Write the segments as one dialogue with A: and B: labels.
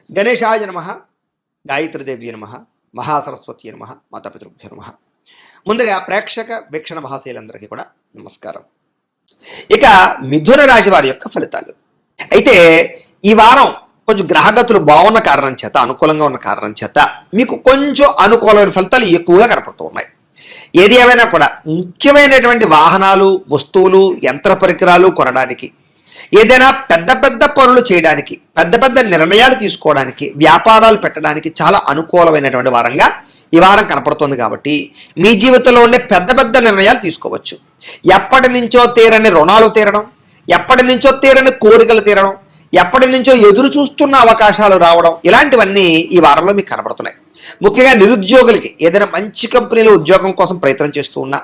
A: గణేశాయ నమః, గాయత్రీదేవి నమః, మహాసరస్వతి నమః, మాతాపితృభ్యో నమః. ముందుగా ప్రేక్షక వీక్షణ మహాశైలందరికీ కూడా నమస్కారం. ఇక మిథున రాశి వారి యొక్క ఫలితాలు. అయితే ఈ వారం కొంచెం గ్రహగతులు బాగున్న కారణం చేత, అనుకూలంగా ఉన్న కారణం చేత మీకు కొంచెం అనుకూలమైన ఫలితాలు ఎక్కువగా కనపడుతూ ఉన్నాయి. ఏది ఏమైనా కూడా ముఖ్యమైనటువంటి వాహనాలు, వస్తువులు, యంత్ర పరికరాలు కొనడానికి, ఏదైనా పెద్ద పెద్ద పనులు చేయడానికి, పెద్ద పెద్ద నిర్ణయాలు తీసుకోవడానికి, వ్యాపారాలు పెట్టడానికి చాలా అనుకూలమైనటువంటి వారంగా ఈ వారం కనపడుతుంది. కాబట్టి మీ జీవితంలో ఉండే పెద్ద పెద్ద నిర్ణయాలు తీసుకోవచ్చు. ఎప్పటి నుంచో తీరని రుణాలు తీరడం, ఎప్పటి నుంచో తీరని కోరికలు తీరడం, ఎప్పటి నుంచో ఎదురు చూస్తున్న అవకాశాలు రావడం, ఇలాంటివన్నీ ఈ వారంలో మీకు కనపడుతున్నాయి. ముఖ్యంగా నిరుద్యోగులకి ఏదైనా మంచి కంపెనీలో ఉద్యోగం కోసం ప్రయత్నం చేస్తూ ఉన్నా,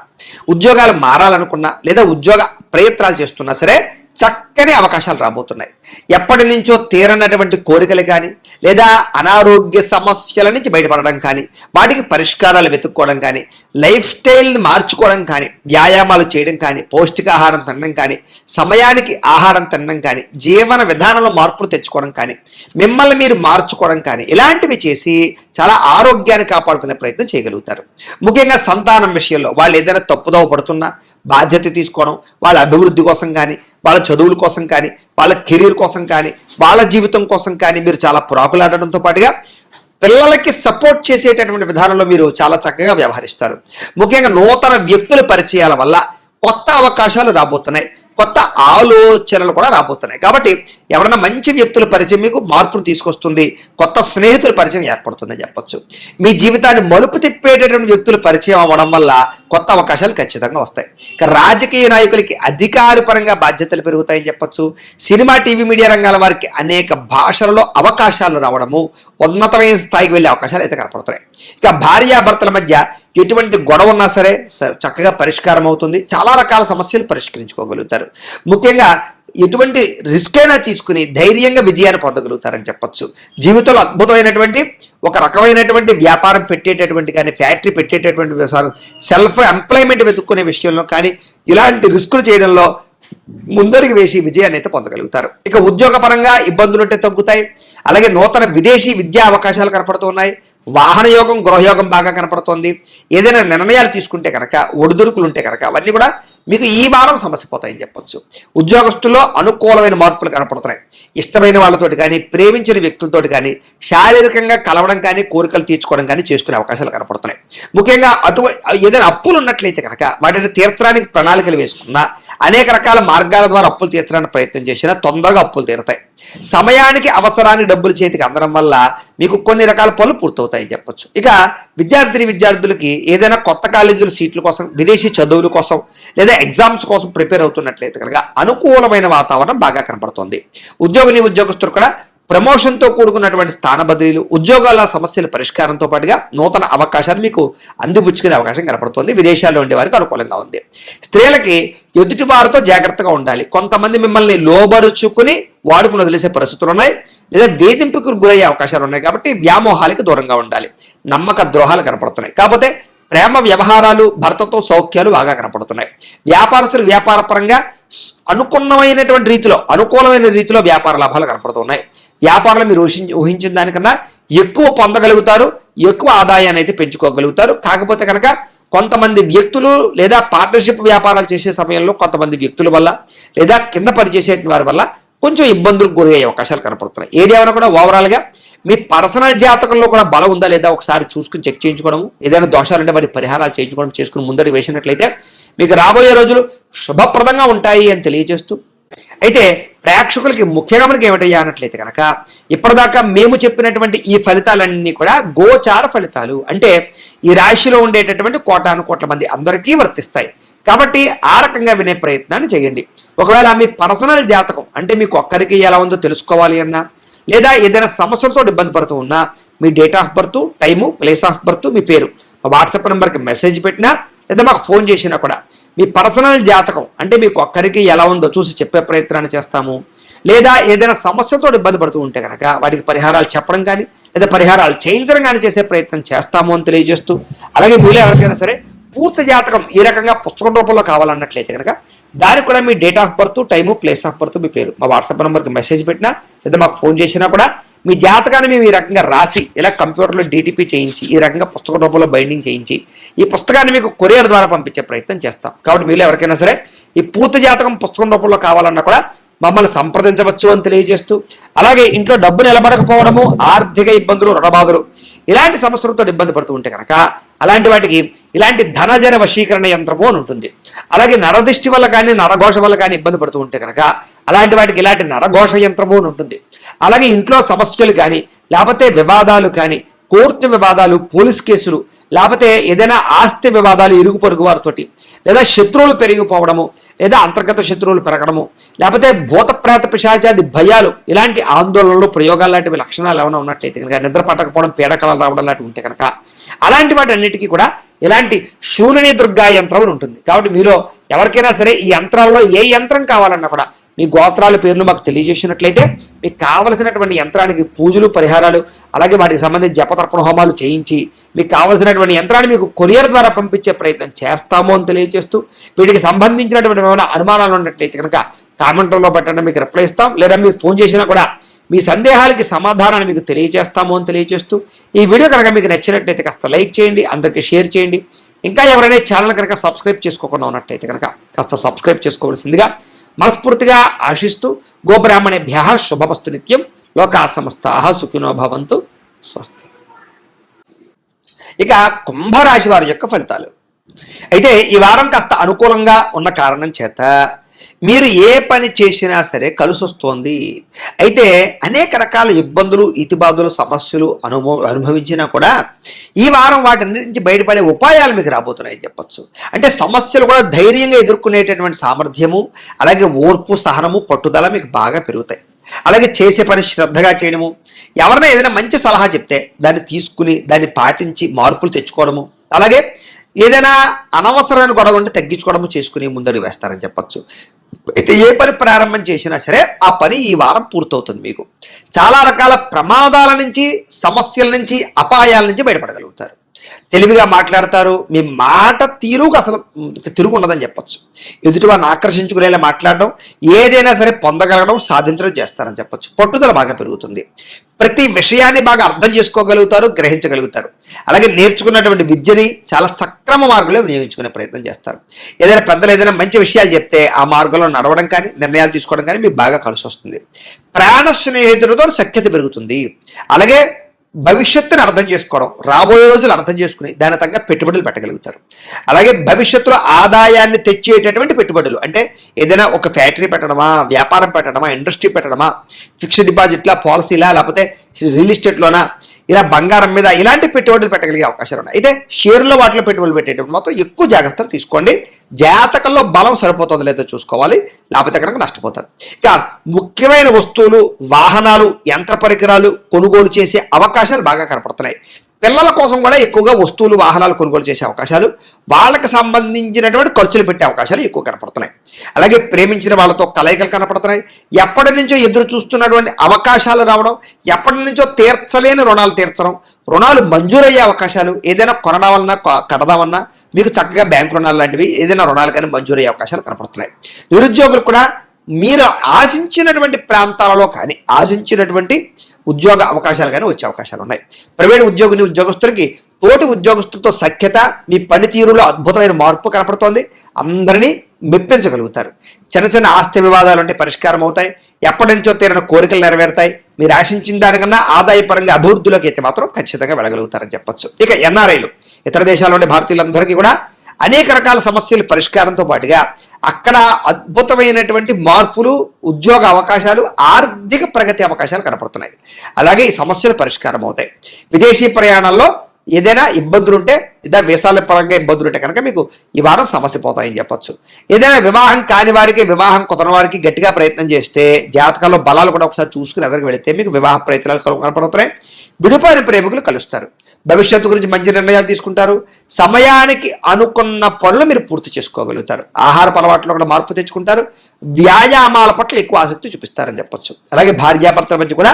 A: ఉద్యోగాలు మారాలనుకున్నా, లేదా ఉద్యోగ ప్రయత్నాలు చేస్తున్నా సరే చక్కని అవకాశాలు రాబోతున్నాయి. ఎప్పటి నుంచో తీరనటువంటి కోరికలు కానీ, లేదా అనారోగ్య సమస్యల నుంచి బయటపడడం కానీ, వాటికి పరిష్కారాలు వెతుక్కోవడం కానీ, లైఫ్ స్టైల్ని మార్చుకోవడం కానీ, వ్యాయామాలు చేయడం కానీ, పౌష్టికాహారం తినడం కానీ, సమయానికి ఆహారం తినడం కానీ, జీవన విధానంలో మార్పులు తెచ్చుకోవడం కానీ, మిమ్మల్ని మీరు మార్చుకోవడం కానీ, ఇలాంటివి చేసి చాలా ఆరోగ్యాన్ని కాపాడుకునే ప్రయత్నం చేయగలుగుతారు. ముఖ్యంగా సంతానం విషయంలో వాళ్ళు ఏదైనా తప్పుదోవ పడుతున్నా బాధ్యత తీసుకోవడం, వాళ్ళ అభివృద్ధి కోసం కానీ, వాళ్ళ చదువుల కోసం కానీ, వాళ్ళ కెరీర్ కోసం కానీ, వాళ్ళ జీవితం కోసం కానీ మీరు చాలా ప్రాకులాడడంతో పాటుగా పిల్లలకి సపోర్ట్ చేసేటటువంటి విధానంలో మీరు చాలా చక్కగా వ్యవహరిస్తారు. ముఖ్యంగా నూతన వ్యక్తుల పరిచయాల వల్ల కొత్త అవకాశాలు రాబోతున్నాయి, కొత్త ఆలోచనలు కూడా రాబోతున్నాయి. కాబట్టి ఎవరైనా మంచి వ్యక్తుల పరిచయం మీకు మార్పును తీసుకొస్తుంది, కొత్త స్నేహితుల పరిచయం ఏర్పడుతుందని చెప్పచ్చు. మీ జీవితాన్ని మలుపు తిప్పేటటువంటి వ్యక్తుల పరిచయం అవ్వడం వల్ల కొత్త అవకాశాలు ఖచ్చితంగా వస్తాయి. ఇక రాజకీయ నాయకులకి అధికారపరంగా బాధ్యతలు పెరుగుతాయని చెప్పచ్చు. సినిమా, టీవీ, మీడియా రంగాల వారికి అనేక భాషలలో అవకాశాలు రావడము, ఉన్నతమైన స్థాయికి వెళ్ళే అవకాశాలు అయితే కనపడుతున్నాయి. ఇక భార్యాభర్తల మధ్య ఎటువంటి గొడవ ఉన్నా సరే చక్కగా పరిష్కారం అవుతుంది. చాలా రకాల సమస్యలు పరిష్కరించుకోగలుగుతారు. ముఖ్యంగా ఎటువంటి రిస్క్ అయినా తీసుకుని ధైర్యంగా విజయాన్ని పొందగలుగుతారని చెప్పచ్చు. జీవితంలో అద్భుతమైనటువంటి ఒక రకమైనటువంటి వ్యాపారం పెట్టేటటువంటి కానీ, ఫ్యాక్టరీ పెట్టేటటువంటి వ్యవసాయం, సెల్ఫ్ ఎంప్లాయ్మెంట్ వెతుక్కునే విషయంలో కానీ, ఇలాంటి రిస్కులు చేయడంలో ముందరికి వేసి విజయాన్ని అయితే పొందగలుగుతారు. ఇక ఉద్యోగపరంగా ఇబ్బందులు ఉంటే తగ్గుతాయి. అలాగే నూతన విదేశీ విద్యా అవకాశాలు కనపడుతున్నాయి. వాహన యోగం, గృహయోగం బాగా కనపడుతోంది. ఏదైనా నిర్ణయాలు తీసుకుంటే కనుక, ఒడిదుడుకులు ఉంటే కనుక అవన్నీ కూడా మీకు ఈ వారం సమస్య పోతాయని చెప్పొచ్చు. ఉద్యోగస్తుల్లో అనుకూలమైన మార్పులు కనపడుతున్నాయి. ఇష్టమైన వాళ్ళతోటి కానీ, ప్రేమించిన వ్యక్తులతోటి కానీ శారీరకంగా కలవడం కానీ, కోరికలు తీర్చుకోవడం కానీ చేసుకునే అవకాశాలు కనపడుతున్నాయి. ముఖ్యంగా ఏదైనా అప్పులు ఉన్నట్లయితే కనుక వాటిని తీర్చడానికి ప్రణాళికలు వేసుకున్నా, అనేక రకాల మార్గాల ద్వారా అప్పులు తీర్చడానికి ప్రయత్నం చేసినా తొందరగా అప్పులు తీరుతాయి. సమయానికి అవసరానికి డబ్బులు చేతికి అందడం వల్ల మీకు కొన్ని రకాల పనులు పూర్తవుతాయని చెప్పొచ్చు. ఇక విద్యార్థులకి ఏదైనా కొత్త కాలేజీల సీట్ల కోసం, విదేశీ చదువుల కోసం, లేదా ఎగ్జామ్స్ కోసం ప్రిపేర్ అవుతున్నట్లయితే కనుక అనుకూలమైన వాతావరణం బాగా కనపడుతుంది. ఉద్యోగస్తులు కూడా ప్రమోషన్తో కూడుకున్నటువంటి స్థాన బదిలీలు, ఉద్యోగాల సమస్యల పరిష్కారంతో పాటుగా నూతన అవకాశాలు మీకు అందిపుచ్చుకునే అవకాశం కనపడుతుంది. విదేశాల్లో ఉండే వారికి అనుకూలంగా ఉంది. స్త్రీలకి ఎదుటి వారితో జాగ్రత్తగా ఉండాలి. కొంతమంది మిమ్మల్ని లోబరుచుకుని వాడుకుని వదిలేసే పరిస్థితులు ఉన్నాయి, లేదా వేధింపుకు గురయ్యే అవకాశాలు ఉన్నాయి. కాబట్టి వ్యామోహాలకు దూరంగా ఉండాలి. నమ్మక ద్రోహాలు కనపడుతున్నాయి. కాకపోతే ప్రేమ వ్యవహారాలు, భర్తతో సౌఖ్యాలు బాగా కనపడుతున్నాయి. వ్యాపారస్తులు వ్యాపారపరంగా అనుకూలమైన రీతిలో వ్యాపార లాభాలు కనపడుతున్నాయి. వ్యాపారాలు మీరు ఊహించిన దానికన్నా ఎక్కువ పొందగలుగుతారు, ఎక్కువ ఆదాయాన్ని అయితే పెంచుకోగలుగుతారు. కాకపోతే కనుక కొంతమంది వ్యక్తులు లేదా పార్ట్నర్షిప్ వ్యాపారాలు చేసే సమయంలో కొంతమంది వ్యక్తుల వల్ల, లేదా కింద పనిచేసే వారి వల్ల కొంచెం ఇబ్బందులకు గురయ్యే అవకాశాలు కనపడుతున్నాయి. ఏదేమైనా కూడా ఓవరాల్గా మీ పర్సనల్ జాతకంలో కూడా బలం ఉందా లేదా ఒకసారి చూసుకుని చెక్ చేయించుకోవడం, ఏదైనా దోషాలు ఉంటే వాటి పరిహారాలు చేసుకుని ముందరికి వేసినట్లయితే మీకు రాబోయే రోజులు శుభప్రదంగా ఉంటాయి అని తెలియజేస్తూ, అయితే ప్రేక్షకులకి ముఖ్యంగా మనకి ఏమిటయ్యా అన్నట్లయితే కనుక ఇప్పటిదాకా మేము చెప్పినటువంటి ఈ ఫలితాలన్నీ కూడా గోచార ఫలితాలు, అంటే ఈ రాశిలో ఉండేటటువంటి కోటాను కోట్ల మంది అందరికీ వర్తిస్తాయి. కాబట్టి ఆ రకంగా వినే ప్రయత్నాన్ని చేయండి. ఒకవేళ మీ పర్సనల్ జాతకం అంటే మీకు ఒక్కరికి ఎలా ఉందో తెలుసుకోవాలి అన్నా, లేదా ఏదైనా సమస్యలతో ఇబ్బంది పడుతూ ఉన్నా, మీ date of birth, time, place of birth, మీ పేరు మా వాట్సాప్ నెంబర్కి మెసేజ్ పెట్టినా, లేదా మాకు ఫోన్ చేసినా కూడా మీ పర్సనల్ జాతకం అంటే మీకు ఒక్కరికి ఎలా ఉందో చూసి చెప్పే ప్రయత్నాన్ని చేస్తాము. లేదా ఏదైనా సమస్యతో ఇబ్బంది పడుతూ ఉంటే కనుక వాటికి పరిహారాలు చెప్పడం కానీ, లేదా పరిహారాలు చేయించడం కానీ చేసే ప్రయత్నం చేస్తాము అని తెలియజేస్తూ, అలాగే మీలో ఎవరికైనా సరే పూర్తి జాతకం ఈ రకంగా పుస్తకం రూపంలో కావాలన్నట్లయితే కనుక దానికి కూడా మీ date of birth, time, place of birth, మీ పేరు మా వాట్సాప్ నెంబర్కి మెసేజ్ పెట్టినా, లేదా మాకు ఫోన్ చేసినా కూడా మీ జాతకాన్ని మేము ఈ రకంగా రాసి ఇలా కంప్యూటర్లో DTP చేయించి ఈ రకంగా పుస్తక రూపంలో బైండింగ్ చేయించి ఈ పుస్తకాన్ని మీకు కొరియర్ ద్వారా పంపించే ప్రయత్నం చేస్తాం. కాబట్టి మీరు ఎవరికైనా సరే ఈ పూర్తి జాతకం పుస్తకం రూపంలో కావాలన్నా కూడా మమ్మల్ని సంప్రదించవచ్చు అని తెలియజేస్తూ, అలాగే ఇంట్లో డబ్బు నిలబడకపోవడము, ఆర్థిక ఇబ్బందులు, రుణబాధలు ఇలాంటి సమస్యలతో ఇబ్బంది పడుతూ ఉంటే కనుక అలాంటి వాటికి ఇలాంటి ధనజన వశీకరణ యంత్రము అని ఉంటుంది. అలాగే నరదిష్టి వల్ల కానీ నరఘోష వల్ల కానీ ఇబ్బంది పడుతూ ఉంటే కనుక అలాంటి వాటికి ఇలాంటి నరఘోష యంత్రము అని ఉంటుంది. అలాగే ఇంట్లో సమస్యలు కానీ లేకపోతే వివాదాలు కానీ, కోర్టు వివాదాలు, పోలీస్ కేసులు, లేకపోతే ఏదైనా ఆస్తి వివాదాలు ఇరుగు పొరుగు వారితోటి, లేదా శత్రువులు పెరిగిపోవడము, లేదా అంతర్గత శత్రువులు పెరగడము, లేకపోతే భూతప్రేత పిశాచాది భయాలు, ఇలాంటి ఆందోళనలు, ప్రయోగాలు లాంటివి లక్షణాలు ఏమైనా ఉన్నట్లయితే కనుక, నిద్ర పట్టకపోవడం, పీడకలలు రావడం లాంటివి ఉంటే కనుక అలాంటి వాటి అన్నిటికీ కూడా ఇలాంటి శూలిని దుర్గా యంత్రం అని ఉంటుంది. కాబట్టి మీలో ఎవరికైనా సరే ఈ యంత్రాల్లో ఏ యంత్రం కావాలన్నా కూడా మీ గోత్రాల పేర్లు మాకు తెలియజేసినట్లయితే మీకు కావలసినటువంటి యంత్రానికి పూజలు, పరిహారాలు, అలాగే వాటికి సంబంధించి జపతర్పణ హోమాలు చేయించి మీకు కావలసినటువంటి యంత్రాన్ని మీకు కొరియర్ ద్వారా పంపించే ప్రయత్నం చేస్తాము అని తెలియజేస్తూ, వీటికి సంబంధించినటువంటి ఏమైనా అనుమానాలు ఉన్నట్లయితే కనుక కామెంట్లో పెట్టండి, మీకు రిప్లై ఇస్తాం. లేదా మీరు ఫోన్ చేసినా కూడా మీ సందేహాలకి సమాధానాన్ని మీకు తెలియజేస్తాము అని తెలియజేస్తూ, ఈ వీడియో కనుక మీకు నచ్చినట్లయితే కాస్త లైక్ చేయండి, అందరికీ షేర్ చేయండి. ఇంకా ఎవరైనా ఛానల్ కనుక సబ్స్క్రైబ్ చేసుకోకుండా ఉన్నట్లయితే కనుక కాస్త సబ్స్క్రైబ్ చేసుకోవాల్సిందిగా మనస్ఫూర్తిగా ఆశిస్తూ, గోబ్రాహ్మణేభ్యః శుభమస్తు నిత్యం, లోకా సమస్తాః సుఖినో భవంతు, స్వస్తి. ఇక కుంభరాశి వారి యొక్క ఫలితాలు. అయితే ఈ వారం కాస్త అనుకూలంగా ఉన్న కారణం చేత మీరు ఏ పని చేసినా సరే కలిసి వస్తోంది. అయితే అనేక రకాల ఇబ్బందులు, ఇతిబాధలు, సమస్యలు అనుభవించినా కూడా ఈ వారం వాటి నుంచి బయటపడే ఉపాయాలు మీకు రాబోతున్నాయని చెప్పచ్చు. అంటే సమస్యలు కూడా ధైర్యంగా ఎదుర్కొనేటటువంటి సామర్థ్యము, అలాగే ఓర్పు, సహనము, పట్టుదల మీకు బాగా పెరుగుతాయి. అలాగే చేసే పని శ్రద్ధగా చేయడము, ఎవరైనా ఏదైనా మంచి సలహా చెప్తే దాన్ని తీసుకుని దాన్ని పాటించి మార్పులు తెచ్చుకోవడము, అలాగే ఏదైనా అనవసరమైన గొడవ ఉంటే తగ్గించుకోవడము చేసుకుని ముందడుగు వేస్తారని చెప్పచ్చు. అయితే ఏ పని ప్రారంభం చేసినా సరే ఆ పని ఈ వారం పూర్తవుతుంది. మీకు చాలా రకాల ప్రమాదాల నుంచి, సమస్యల నుంచి, అపాయాల నుంచి బయటపడగలుగుతారు. తెలివిగా మాట్లాడతారు. మీ మాట తీరుకు అసలు తిరుగు ఉండదని చెప్పచ్చు. ఎదుటివారిని ఆకర్షించుకునేలా మాట్లాడడం, ఏదైనా సరే పొందగలగడం, సాధించడం చేస్తారని చెప్పచ్చు. పట్టుదల బాగా పెరుగుతుంది. ప్రతి విషయాన్ని బాగా అర్థం చేసుకోగలుగుతారు, గ్రహించగలుగుతారు. అలాగే నేర్చుకున్నటువంటి విద్యని చాలా సక్రమ మార్గంలో వినియోగించుకునే ప్రయత్నం చేస్తారు. ఏదైనా పెద్దలు ఏదైనా మంచి విషయాలు చెప్తే ఆ మార్గంలో నడవడం కానీ, నిర్ణయాలు తీసుకోవడం కానీ మీకు బాగా కలిసి వస్తుంది. ప్రాణ స్నేహితులతో సఖ్యత పెరుగుతుంది. అలాగే భవిష్యత్తుని అర్థం చేసుకోవడం, రాబోయే రోజులు అర్థం చేసుకుని దాని తగ్గ పెట్టుబడులు పెట్టగలుగుతారు. అలాగే భవిష్యత్తులో ఆదాయాన్ని తెచ్చేటటువంటి పెట్టుబడులు, అంటే ఏదైనా ఒక ఫ్యాక్టరీ పెట్టడమా, వ్యాపారం పెట్టడమా, ఇండస్ట్రీ పెట్టడమా, ఫిక్స్డ్ డిపాజిట్లా, పాలసీలా, లేకపోతే రియల్ ఎస్టేట్లోనా, ఇలా బంగారం మీద ఇలాంటి పెట్టుబడులు పెట్టగలిగే అవకాశాలు ఉన్నాయి. అయితే షేర్లో వాటిలో పెట్టుబడులు పెట్టేటప్పుడు మాత్రం ఎక్కువ జాగ్రత్తలు తీసుకోండి. జాతకంలో బలం సరిపోతుందో లేదో చూసుకోవాలి, లేకపోతే కనుక నష్టపోతారు. ఇక ముఖ్యమైన వస్తువులు, వాహనాలు, యంత్ర పరికరాలు కొనుగోలు చేసే అవకాశాలు బాగా కనపడుతున్నాయి. పిల్లల కోసం కూడా ఎక్కువగా వస్తువులు, వాహనాలు కొనుగోలు చేసే అవకాశాలు, వాళ్ళకి సంబంధించినటువంటి ఖర్చులు పెట్టే అవకాశాలు ఎక్కువ కనపడుతున్నాయి. అలాగే ప్రేమించిన వాళ్ళతో కలయికలు కనపడుతున్నాయి. ఎప్పటి నుంచో ఎదురు చూస్తున్నటువంటి అవకాశాలు రావడం, ఎప్పటి నుంచో తీర్చలేని రుణాలు తీర్చడం, రుణాలు మంజూరయ్యే అవకాశాలు, ఏదైనా కొనడావన్నా కడదామన్నా మీకు చక్కగా బ్యాంకు రుణాలు లాంటివి, ఏదైనా రుణాలు కానీ మంజూరయ్యే అవకాశాలు కనపడుతున్నాయి. నిరుద్యోగులు కూడా మీరు ఆశించినటువంటి ప్రాంతాలలో కానీ, ఆశించినటువంటి ఉద్యోగ అవకాశాలు కానీ వచ్చే అవకాశాలు ఉన్నాయి. ప్రైవేట్ ఉద్యోగస్తులకి తోటి ఉద్యోగస్తులతో సఖ్యత, మీ పనితీరులో అద్భుతమైన మార్పు కనపడుతోంది. అందరినీ మెప్పించగలుగుతారు. చిన్న చిన్న ఆస్తి వివాదాలు అంటే పరిష్కారం అవుతాయి. ఎప్పటి నుంచో తీరిన కోరికలు నెరవేరుతాయి. మీరు ఆశించిన దానికన్నా ఆదాయపరంగా అభివృద్ధిలోకి అయితే మాత్రం ఖచ్చితంగా వెళ్ళగలుగుతారని చెప్పచ్చు. ఇక ఎన్ఆర్ఐలు, ఇతర దేశాల నుండి భారతీయులందరికీ కూడా అనేక రకాల సమస్యల పరిష్కారంతో పాటుగా అక్కడ అద్భుతమైనటువంటి మార్పులు, ఉద్యోగ అవకాశాలు, ఆర్థిక ప్రగతి అవకాశాలు కనపడుతున్నాయి. అలాగే ఈ సమస్యలు పరిష్కారం అవుతాయి. విదేశీ ప్రయాణాల్లో ఏదైనా ఇబ్బందులు ఉంటే, లేదా వీసాల పరంగా ఇబ్బందులు ఉంటే కనుక మీకు ఈ వారం సమస్య పోతాయని చెప్పచ్చు. ఏదైనా వివాహం కాని వారికి, వివాహం కుదరని వారికి గట్టిగా ప్రయత్నం చేస్తే, జాతకాల్లో బలాలు కూడా ఒకసారి చూసుకుని ఎదురుకు వెళితే మీకు వివాహ ప్రయత్నాలు కనపడుతున్నాయి. విడిపోయిన ప్రేమికులు కలుస్తారు. భవిష్యత్తు గురించి మంచి నిర్ణయాలు తీసుకుంటారు. సమయానికి అనుకున్న పనులు మీరు పూర్తి చేసుకోగలుగుతారు. ఆహారపు అలవాట్లో కూడా మార్పు తెచ్చుకుంటారు. వ్యాయామాల పట్ల ఎక్కువ ఆసక్తి చూపిస్తారని చెప్పచ్చు. అలాగే భార్యాభర్తల మధ్య కూడా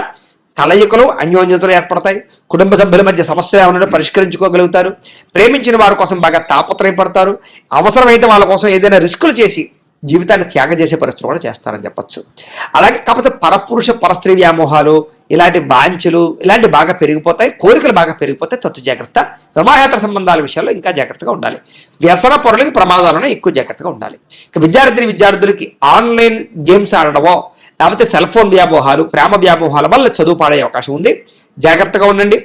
A: కలయికలు, అన్యోన్యతలు ఏర్పడతాయి. కుటుంబ సభ్యుల మధ్య సమస్యలు ఏమైనా పరిష్కరించుకోగలుగుతారు. ప్రేమించిన వారి కోసం బాగా తాపత్రయపడతారు. అవసరమైతే వాళ్ళ కోసం ఏదైనా రిస్కులు చేసి జీవితాన్ని త్యాగం చేసే పరిస్థితులు కూడా చేస్తారని చెప్పొచ్చు. అలాగే కాకపోతే పరపురుష పరస్త్రీ వ్యామోహాలు, ఇలాంటి వాంఛలు ఇలాంటి బాగా పెరిగిపోతాయి, కోరికలు బాగా పెరిగిపోతాయి. తత్తు జాగ్రత్త. వివాహేతర సంబంధాల విషయాల్లో ఇంకా జాగ్రత్తగా ఉండాలి. వ్యసన పొరలకి ప్రమాదాలను ఎక్కువ జాగ్రత్తగా ఉండాలి. ఇక విద్యార్థులకి ఆన్లైన్ గేమ్స్ ఆడడమో లేకపోతే సెల్ ఫోన్ వ్యామోహాలు, ప్రేమ వ్యామోహాల వల్ల చదువు పాడే అవకాశం ఉంది. జాగ్రత్తగా ఉండండి.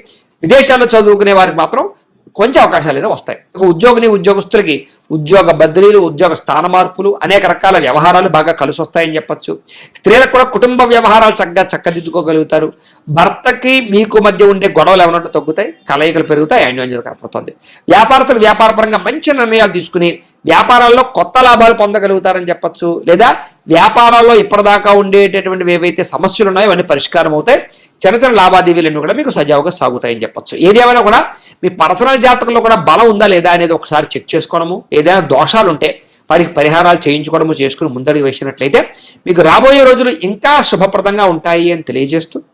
A: విదేశాల్లో చదువుకునే వారికి మాత్రం కొంచెం అవకాశాలు ఏదో వస్తాయి. ఉద్యోగస్తులకి ఉద్యోగ బదిలీలు, ఉద్యోగ స్థాన మార్పులు, అనేక రకాల వ్యవహారాలు బాగా కలిసి వస్తాయని చెప్పచ్చు. స్త్రీలకు కూడా కుటుంబ వ్యవహారాలు చక్కదిద్దుకోగలుగుతారు. భర్తకి మీకు మధ్య ఉండే గొడవలు ఏమన్నట్టు తగ్గుతాయి, కలయికలు పెరుగుతాయి, అన్యోన్యత కనపడుతుంది. వ్యాపారస్తులు వ్యాపారపరంగా మంచి నిర్ణయాలు తీసుకుని వ్యాపారాల్లో కొత్త లాభాలు పొందగలుగుతారని చెప్పచ్చు. లేదా వ్యాపారాల్లో ఇప్పటిదాకా ఉండేటటువంటివి ఏవైతే సమస్యలు ఉన్నాయో అవన్నీ పరిష్కారం అవుతాయి. చిన్న లావాదేవీలన్నీ కూడా మీకు సజావుగా సాగుతాయని చెప్పచ్చు. ఏదేమైనా కూడా మీ పర్సనల్ జాతకంలో కూడా బలం ఉందా లేదా అనేది ఒకసారి చెక్ చేసుకోవడము, ఏదైనా దోషాలు ఉంటే వాటికి పరిహారాలు చేయించుకోవడము చేసుకుని ముందడుగు వేసినట్లయితే మీకు రాబోయే రోజులు ఇంకా శుభప్రదంగా ఉంటాయి అని తెలియజేస్తూ